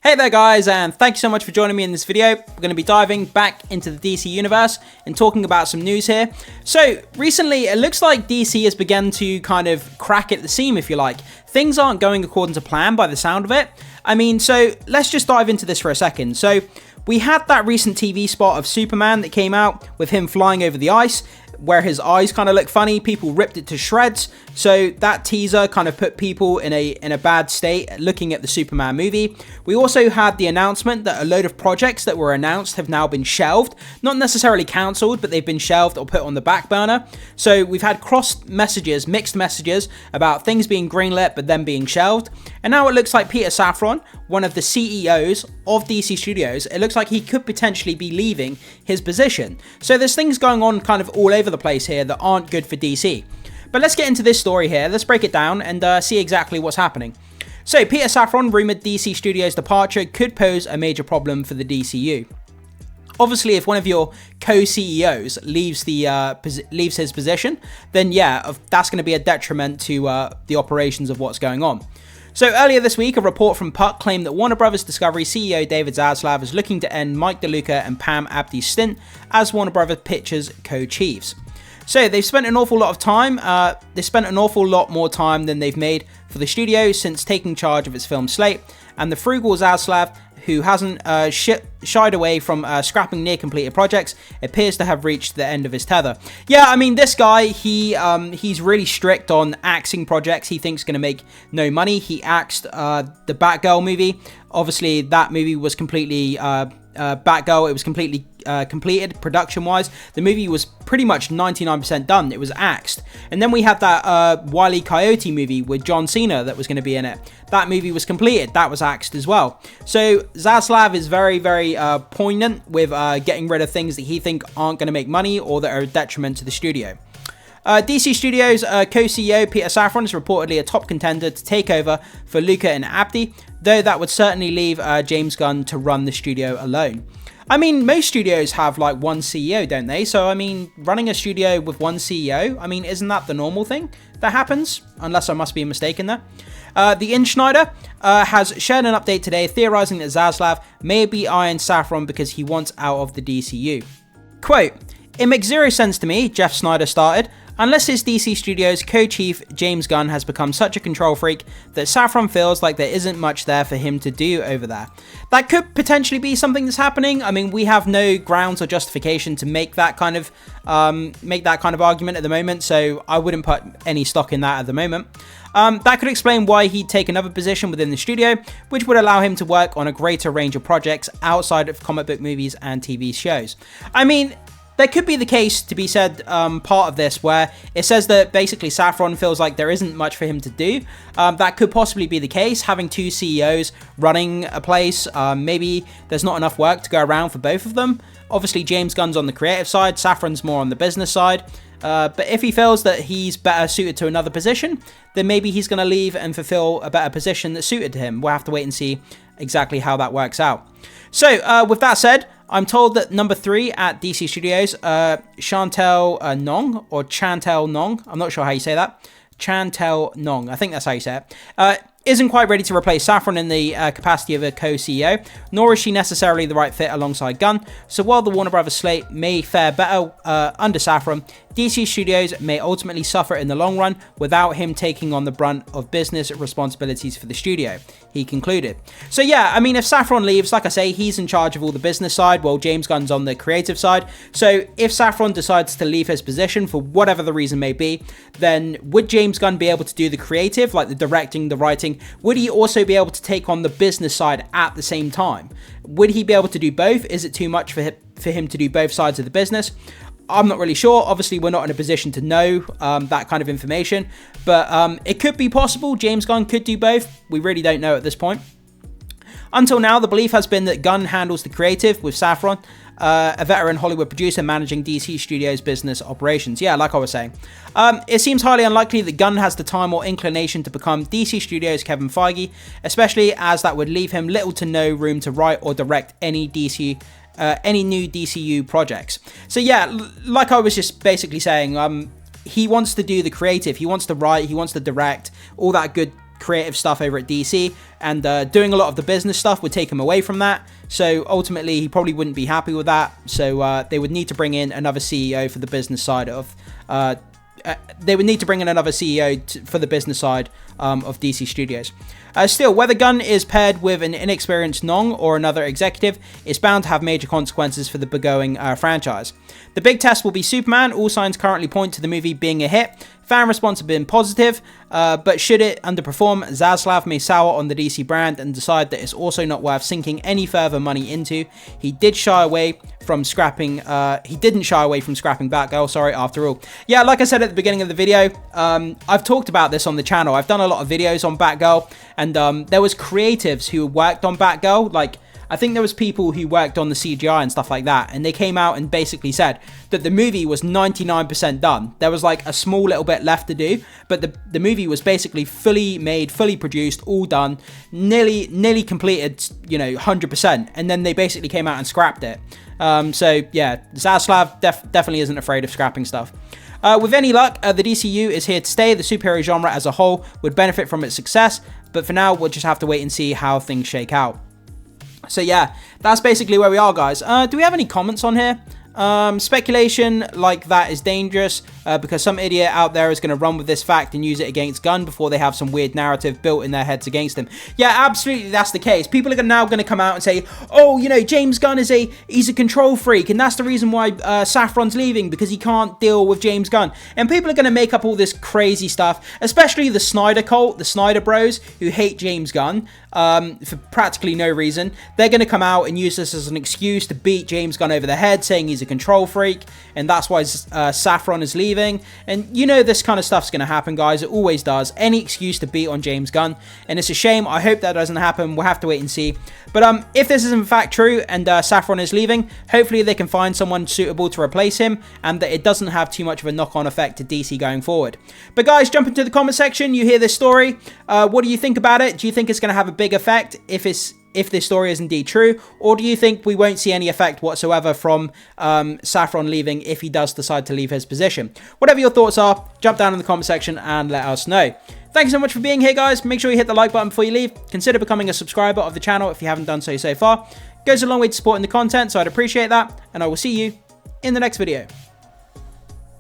Hey there guys, and thank you so much for joining me in this video. We're going to be diving back into the DC universe and talking about some news here. So recently it looks like DC has begun to kind of crack at the seam, if you like. Things aren't going according to plan by the sound of it. So let's just dive into this for a second. So we had that recent TV spot of Superman that came out with him flying over the ice, where his eyes kind of look funny. People ripped it to shreds. So that teaser kind of put people in a bad state looking at the Superman movie. We also had the announcement that a load of projects that were announced have now been shelved. Not necessarily cancelled, but they've been shelved or put on the back burner. So we've had mixed messages about things being greenlit but then being shelved. And now it looks like Peter Safran, one of the CEOs of DC Studios, it looks like he could potentially be leaving his position. So there's things going on kind of all over the place here that aren't good for DC. But let's get into this story here. Let's break it down and see exactly what's happening. So Peter Safran rumored DC Studios' departure could pose a major problem for the DCU. Obviously, if one of your co-CEOs leaves his position, then yeah, that's going to be a detriment to the operations of what's going on. So earlier this week, a report from Puck claimed that Warner Bros. Discovery CEO David Zaslav is looking to end Mike DeLuca and Pam Abdi's stint as Warner Bros. Pictures co-chiefs. So they've spent an awful lot of time, they spent an awful lot more time than they've made for the studio since taking charge of its film slate, and the frugal Zaslav, who hasn't shied away from scrapping near-completed projects, appears to have reached the end of his tether. Yeah, this guy, he's really strict on axing projects he thinks going to make no money. He axed the Batgirl movie. Obviously, that movie was completely Batgirl. It was completely completed production-wise. The movie was pretty much 99% done. It was axed. And then we had that Wile E. Coyote movie with John Cena that was going to be in it. That movie was completed. That was axed as well. So Zaslav is very, very poignant with getting rid of things that he thinks aren't going to make money or that are a detriment to the studio. DC Studios co-CEO Peter Safran is reportedly a top contender to take over for Luca and Abdi, though that would certainly leave James Gunn to run the studio alone. Most studios have like one CEO, don't they? So, running a studio with one CEO, isn't that the normal thing that happens? Unless I must be mistaken there. The Insider has shared an update today theorizing that Zaslav may be eyeing Safran because he wants out of the DCU. Quote, "It makes zero sense to me," Jeff Snyder started, "unless his DC Studios co-chief James Gunn has become such a control freak that Safran feels like there isn't much there for him to do over there." That could potentially be something that's happening. We have no grounds or justification to make that kind of argument at the moment, so I wouldn't put any stock in that at the moment. That could explain why he'd take another position within the studio, which would allow him to work on a greater range of projects outside of comic book movies and TV shows. There could be the case to be said, part of this, where it says that basically Safran feels like there isn't much for him to do. That could possibly be the case, having two CEOs running a place. Maybe there's not enough work to go around for both of them. Obviously, James Gunn's on the creative side, Safran's more on the business side. But if he feels that he's better suited to another position, then maybe he's going to leave and fulfill a better position that's suited to him. We'll have to wait and see exactly how that works out. So, with that said, I'm told that number 3 at DC Studios, Chantel Nong, or Chantel Nong, I'm not sure how you say that, Chantel Nong, I think that's how you say it, isn't quite ready to replace Safran in the capacity of a co-CEO, nor is she necessarily the right fit alongside Gunn. So while the Warner Bros. Slate may fare better under Safran, DC Studios may ultimately suffer in the long run without him taking on the brunt of business responsibilities for the studio, he concluded. So yeah, if Safran leaves, like I say, he's in charge of all the business side while James Gunn's on the creative side. So if Safran decides to leave his position for whatever the reason may be, then would James Gunn be able to do the creative, like the directing, the writing? Would he also be able to take on the business side at the same time? Would he be able to do both? Is it too much for him to do both sides of the business? I'm not really sure. Obviously, we're not in a position to know that kind of information, but it could be possible. James Gunn could do both. We really don't know at this point. Until now, the belief has been that Gunn handles the creative with Safran, a veteran Hollywood producer managing DC Studios' business operations. Yeah, like I was saying. It seems highly unlikely that Gunn has the time or inclination to become DC Studios' Kevin Feige, especially as that would leave him little to no room to write or direct any new DCU projects. So yeah, like I was just basically saying, he wants to do the creative, he wants to write, he wants to direct, all that good creative stuff over at DC, and doing a lot of the business stuff would take him away from that. So ultimately, he probably wouldn't be happy with that. So they would need to bring in another CEO for the business side of. They would need to bring in another CEO for the business side of DC Studios. Still, whether Gunn is paired with an inexperienced Nong or another executive, it's bound to have major consequences for the begoing franchise. The big test will be Superman. All signs currently point to the movie being a hit. Fan response has been positive, but should it underperform, Zaslav may sour on the DC brand and decide that it's also not worth sinking any further money into. He didn't shy away from scrapping Batgirl, after all. Yeah, like I said at the beginning of the video, I've talked about this on the channel. I've done a lot of videos on Batgirl, and there was creatives who worked on Batgirl, like I think there was people who worked on the CGI and stuff like that, and they came out and basically said that the movie was 99% done. There was like a small little bit left to do, but the movie was basically fully made, fully produced, all done, nearly completed, 100%, and then they basically came out and scrapped it. So yeah, Zaslav definitely isn't afraid of scrapping stuff. With any luck, the DCU is here to stay. The superhero genre as a whole would benefit from its success, but for now, we'll just have to wait and see how things shake out. So yeah, that's basically where we are, guys. Do we have any comments on here? Speculation like that is dangerous because some idiot out there is going to run with this fact and use it against Gunn before they have some weird narrative built in their heads against him. Yeah, absolutely, that's the case. People are now going to come out and say, oh, James Gunn he's a control freak, and that's the reason why Safran's leaving, because he can't deal with James Gunn. And people are going to make up all this crazy stuff, especially the Snyder cult, the Snyder bros, who hate James Gunn for practically no reason. They're going to come out and use this as an excuse to beat James Gunn over the head, saying he's a control freak, and that's why Safran is leaving. And this kind of stuff's going to happen, guys. It always does. Any excuse to beat on James Gunn, and it's a shame. I hope that doesn't happen. We'll have to wait and see. But if this is in fact true and Safran is leaving, hopefully they can find someone suitable to replace him, and that it doesn't have too much of a knock-on effect to DC going forward. But guys, jump into the comment section. You hear this story. What do you think about it? Do you think it's going to have a big effect if this story is indeed true, or do you think we won't see any effect whatsoever from Safran leaving if he does decide to leave his position? Whatever your thoughts are, jump down in the comment section and let us know. Thank you so much for being here, guys. Make sure you hit the like button before you leave. Consider becoming a subscriber of the channel if you haven't done so far. It goes a long way to supporting the content, so I'd appreciate that, and I will see you in the next video.